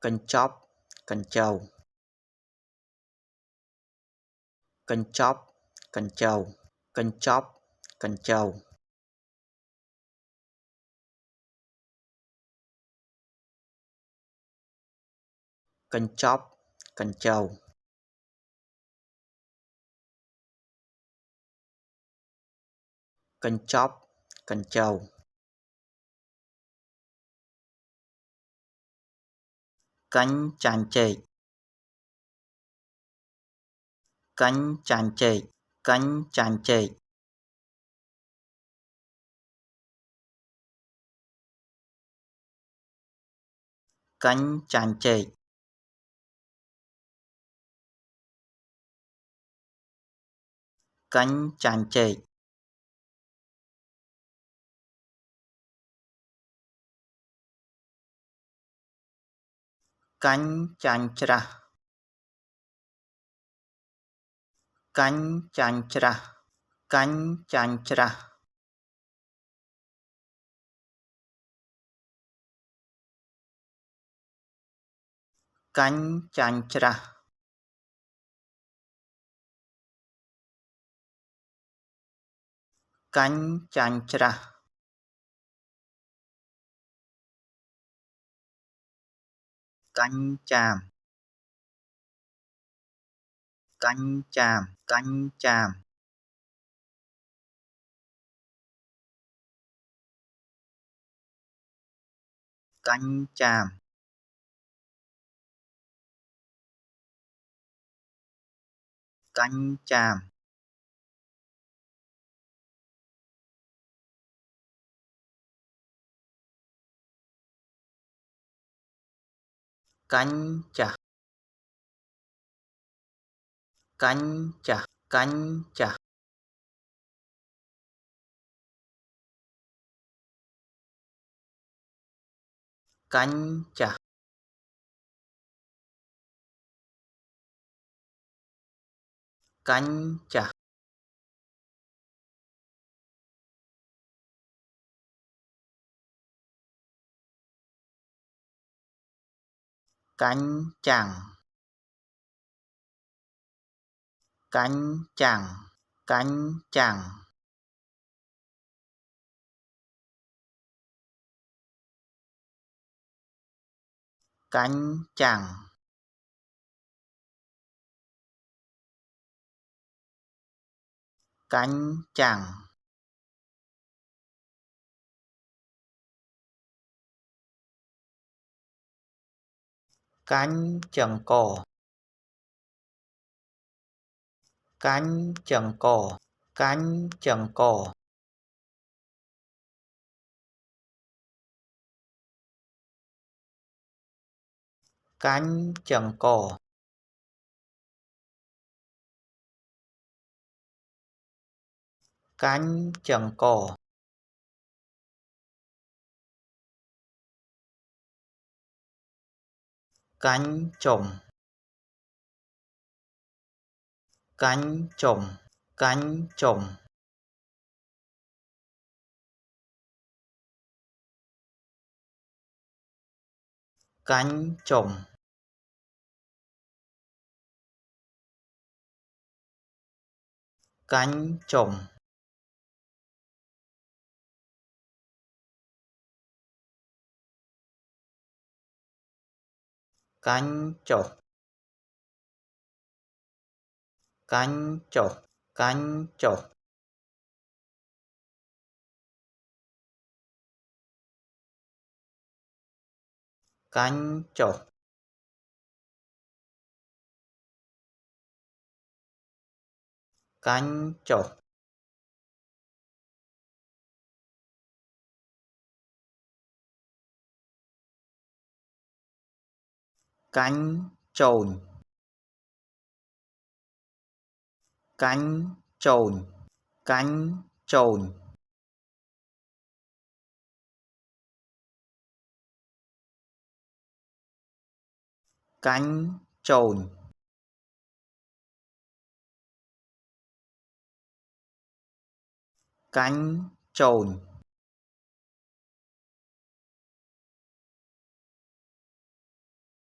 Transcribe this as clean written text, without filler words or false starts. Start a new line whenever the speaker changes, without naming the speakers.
kênh chóp, kênh châu, kênh chóp, kênh châu, kênh chóp, kênh châu, kênh chóp, kênh châu, kênh chóp, kênh châu, cánh chanh chệ, cánh chanh chệ, cánh chanh chệ, cánh chanh chệ, cánh chanh chệ, cánh chanh chra, cánh chanh chra, cánh chanh chra, cánh chanh chra, cánh chanh chra, cánh chàm, cánh chàm, cánh chàm, cánh chàm, cánh chàm, cánh chà, cánh chà, cánh chà, cánh chà, cánh chà, cánh chẳng, cánh chẳng, cánh chẳng, cánh chẳng, cánh chẳng, cánh chừng cổ, cánh chừng cổ, cánh chừng cổ, cánh chừng cổ, cánh chừng cổ, cánh trùng, cánh trùng, cánh trùng, cánh trùng, cánh trùng, cánh chột, cánh chột, cánh chột, cánh chột, cánh chột, cánh chồn, cánh chồn, cánh chồn, cánh chồn, cánh chồn,